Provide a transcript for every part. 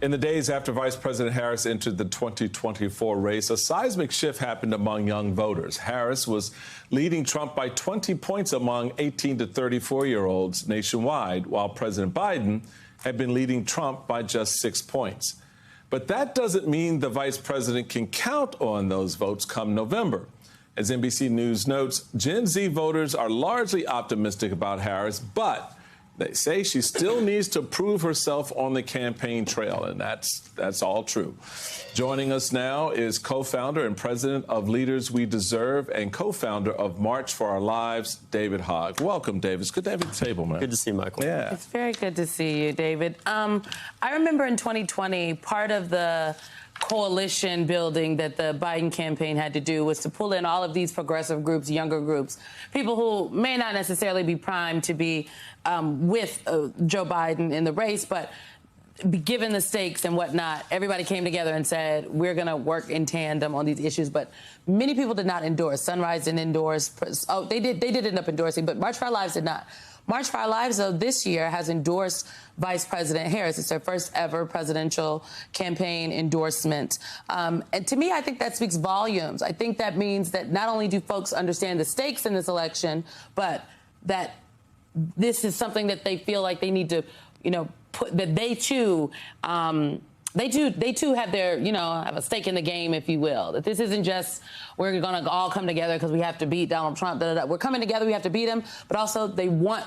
In the days after Vice President Harris entered the 2024 race, a seismic shift happened among young voters. Harris was leading Trump by 20 points among 18 to 34-year-olds nationwide, while President Biden had been leading Trump by just 6 points. But that doesn't mean the vice president can count on those votes come November. As NBC News notes, Gen Z voters are largely optimistic about Harris, but they say she still needs to prove herself on the campaign trail, and that's all true. Joining us now is co-founder and president of Leaders We Deserve and co-founder of March for Our Lives, David Hogg. Welcome, David. It's good to have you at the table, man. Good to see you, Michael. Yeah. It's very good to see you, David. I remember in 2020, part of the coalition building that the Biden campaign had to do was to pull in all of these progressive groups, younger groups, people who may not necessarily be primed to be with Joe Biden in the race, but given the stakes and whatnot, everybody came together and said, we're going to work in tandem on these issues. But many people did not endorse. Sunrise didn't endorse. Oh, they did end up endorsing, but March for Our Lives did not. March for Our Lives, though, this year has endorsed Vice President Harris. It's her first ever presidential campaign endorsement. And to me, I think that speaks volumes. I think that means that not only do folks understand the stakes in this election, but that this is something that they feel like they need to, put, that they too have their, have a stake in the game, if you will. That this isn't just we're going to all come together because we have to beat Donald Trump. We're coming together, we have to beat him. But also they want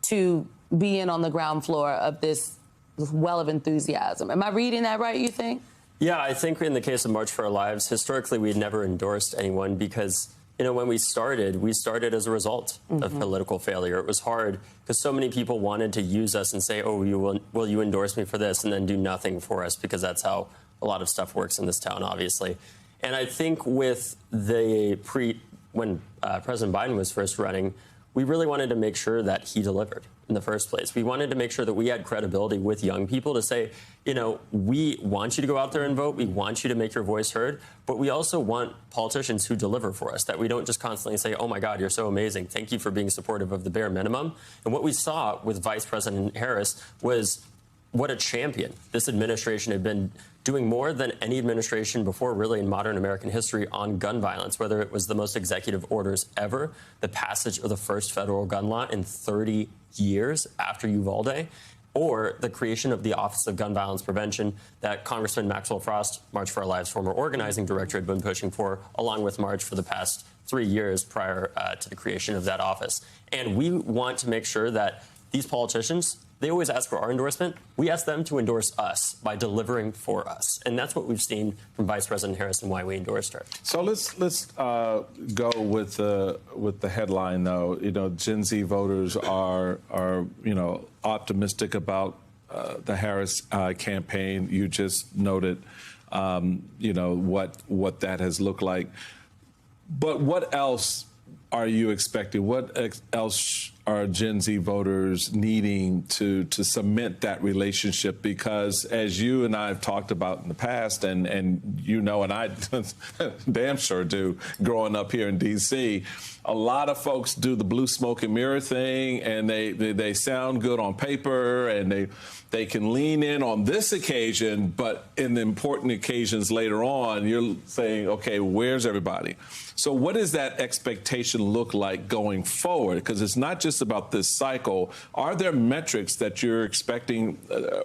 to be in on the ground floor of this well of enthusiasm. Am I reading that right, you think? Yeah, I think in the case of March for Our Lives, historically, we'd never endorsed anyone because, when we started as a result of political failure. It was hard because so many people wanted to use us and say, oh, will you endorse me for this, and then do nothing for us, because that's how a lot of stuff works in this town, obviously. And I think with when President Biden was first running, we really wanted to make sure that he delivered in the first place. We wanted to make sure that we had credibility with young people to say, we want you to go out there and vote. We want you to make your voice heard. But we also want politicians who deliver for us, that we don't just constantly say, oh, my God, you're so amazing. Thank you for being supportive of the bare minimum. And what we saw with Vice President Harris was what a champion. This administration had been doing more than any administration before, really, in modern American history on gun violence, whether it was the most executive orders ever, the passage of the first federal gun law in 30 years after Uvalde, or the creation of the Office of Gun Violence Prevention that Congressman Maxwell Frost, March for Our Lives former organizing director, had been pushing for, along with March for the past 3 years prior to the creation of that office. And we want to make sure that these politicians, they always ask for our endorsement. We ask them to endorse us by delivering for us. And that's what we've seen from Vice President Harris and why we endorsed her. So let's go with the headline, though. Gen Z voters are optimistic about the Harris campaign. You just noted, what that has looked like. But what else are you expecting? What else are Gen Z voters needing to cement that relationship? Because as you and I have talked about in the past, and and I damn sure do, growing up here in D.C., a lot of folks do the blue smoke and mirror thing, and they sound good on paper, and they can lean in on this occasion, but in the important occasions later on, you're saying, okay, where's everybody? So what does that expectation look like going forward? Because it's not just about this cycle. Are there metrics that you're expecting,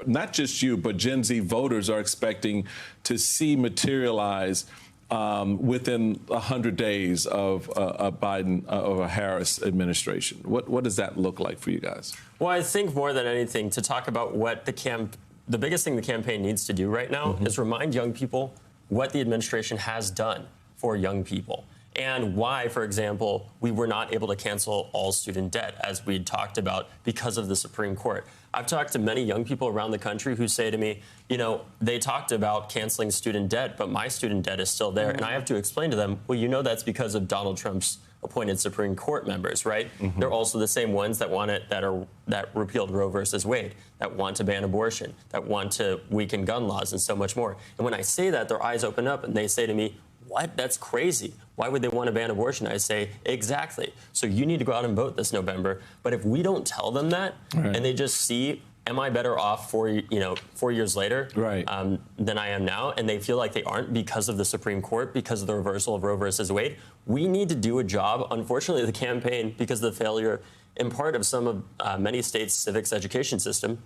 not just you, but Gen Z voters are expecting to see materialize within 100 days of a Biden or a Harris administration? What does that look like for you guys? Well, I think more than anything, to talk about what the biggest thing the campaign needs to do right now is remind young people what the administration has done for young people. And why, for example, we were not able to cancel all student debt, as we talked about, because of the Supreme Court. I've talked to many young people around the country who say to me, they talked about canceling student debt, but my student debt is still there. And I have to explain to them, well, that's because of Donald Trump's appointed Supreme Court members, right? They're also the same ones that repealed Roe versus Wade, that want to ban abortion, that want to weaken gun laws, and so much more. And when I say that, their eyes open up and they say to me, what? That's crazy. Why would they want to ban abortion? I say, exactly. So you need to go out and vote this November. But if we don't tell them that, and they just see am I better off 4 years later Right. than I am now? And they feel like they aren't because of the Supreme Court, because of the reversal of Roe versus Wade. We need to do a job, unfortunately, the campaign, because of the failure in part of some of many states' civics education system.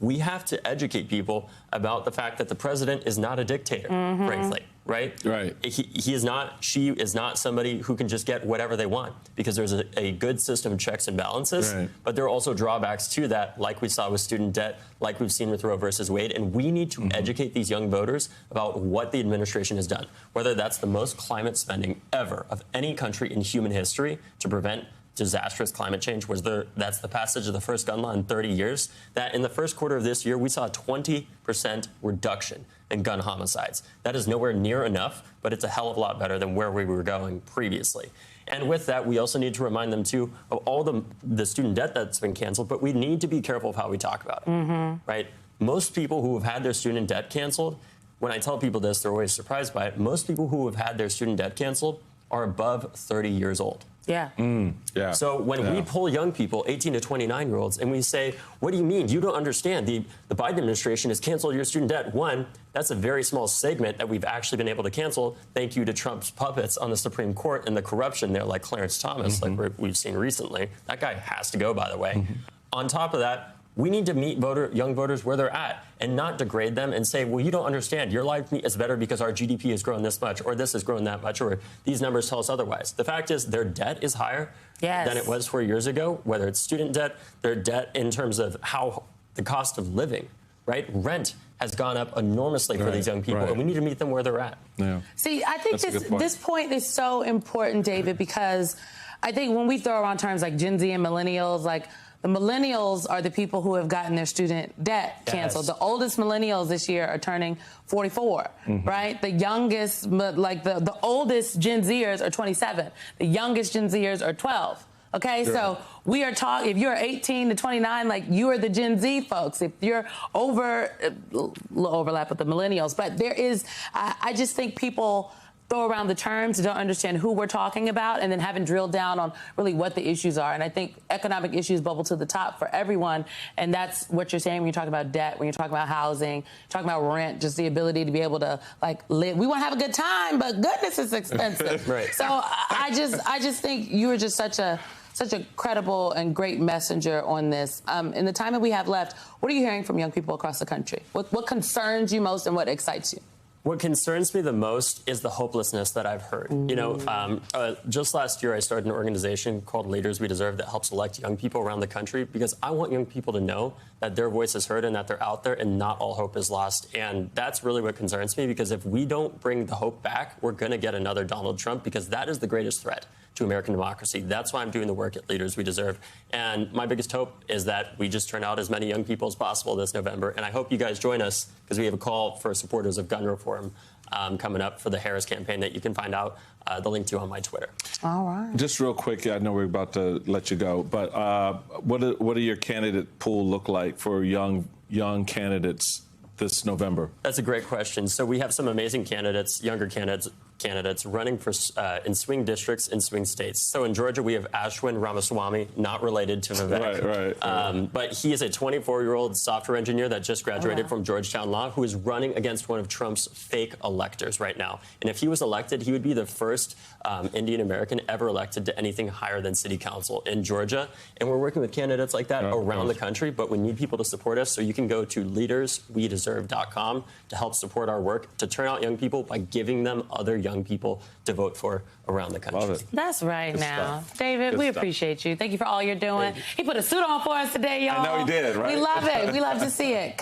We have to educate people about the fact that the president is not a dictator, frankly, right? Right. He is not, she is not somebody who can just get whatever they want, because there's a good system of checks and balances. Right. But there are also drawbacks to that, like we saw with student debt, like we've seen with Roe versus Wade. And we need to educate these young voters about what the administration has done, whether that's the most climate spending ever of any country in human history to prevent disastrous climate change. That's the passage of the first gun law in 30 years. That in the first quarter of this year, we saw a 20% reduction in gun homicides. That is nowhere near enough, but it's a hell of a lot better than where we were going previously. And with that, we also need to remind them, too, of all the student debt that's been canceled, but we need to be careful of how we talk about it, right? Most people who have had their student debt canceled, when I tell people this, they're always surprised by it. Most people who have had their student debt canceled are above 30 years old. Yeah. Yeah. So when we pull young people, 18 to 29-year-olds, and we say, what do you mean? You don't understand. The Biden administration has canceled your student debt. One, that's a very small segment that we've actually been able to cancel, thank you to Trump's puppets on the Supreme Court and the corruption there, like Clarence Thomas, like we've seen recently. That guy has to go, by the way. On top of that, we need to meet young voters where they're at and not degrade them and say, well, you don't understand. Your life is better because our GDP has grown this much, or this has grown that much, or these numbers tell us otherwise. The fact is their debt is higher than it was 4 years ago, whether it's student debt, their debt in terms of how the cost of living, right? Rent has gone up enormously for these young people, and we need to meet them where they're at. Yeah. See, I think this point is so important, David, because I think when we throw around terms like Gen Z and millennials, like, the millennials are the people who have gotten their student debt canceled. The oldest millennials this year are turning 44, right? The youngest, like the oldest Gen Zers are 27. The youngest Gen Zers are 12. Okay, so we are talking, if you're 18 to 29, like, you are the Gen Z folks. If you're over, a little overlap with the millennials, but there is, I just think people throw around the terms, don't understand who we're talking about, and then haven't drilled down on really what the issues are. And I think economic issues bubble to the top for everyone, and that's what you're saying when you're talking about debt, when you're talking about housing, talking about rent, just the ability to be able to, like, live. We want to have a good time, but goodness, it's expensive. So I just think you are just such a credible and great messenger on this. In the time that we have left, what are you hearing from young people across the country? What concerns you most and what excites you? What concerns me the most is the hopelessness that I've heard. You know, just last year, I started an organization called Leaders We Deserve that helps elect young people around the country, because I want young people to know that their voice is heard and that they're out there and not all hope is lost. And that's really what concerns me, because if we don't bring the hope back, we're going to get another Donald Trump, because that is the greatest threat to American democracy. That's why I'm doing the work at Leaders We Deserve. And my biggest hope is that we just turn out as many young people as possible this November. And I hope you guys join us, because we have a call for supporters of gun reform coming up for the Harris campaign that you can find out the link to on my Twitter. All right. Just real quick, I know we're about to let you go, but what do your candidate pool look like for young candidates this November? That's a great question. So we have some amazing candidates, younger candidates running for in swing districts in swing states. So in Georgia, we have Ashwin Ramaswamy, not related to Vivek. Right. But he is a 24-year-old software engineer that just graduated from Georgetown Law, who is running against one of Trump's fake electors right now. And if he was elected, he would be the first Indian American ever elected to anything higher than city council in Georgia. And we're working with candidates like that around the country, but we need people to support us. So you can go to leaderswedeserve.com to help support our work, to turn out young people by giving them other young people to vote for around the country. Love it. That's right. Good now. stuff. David, Good we stuff. appreciate you. Thank you for all you're doing. He put a suit on for us today, y'all. I know he did, right? We love it. We love to see it.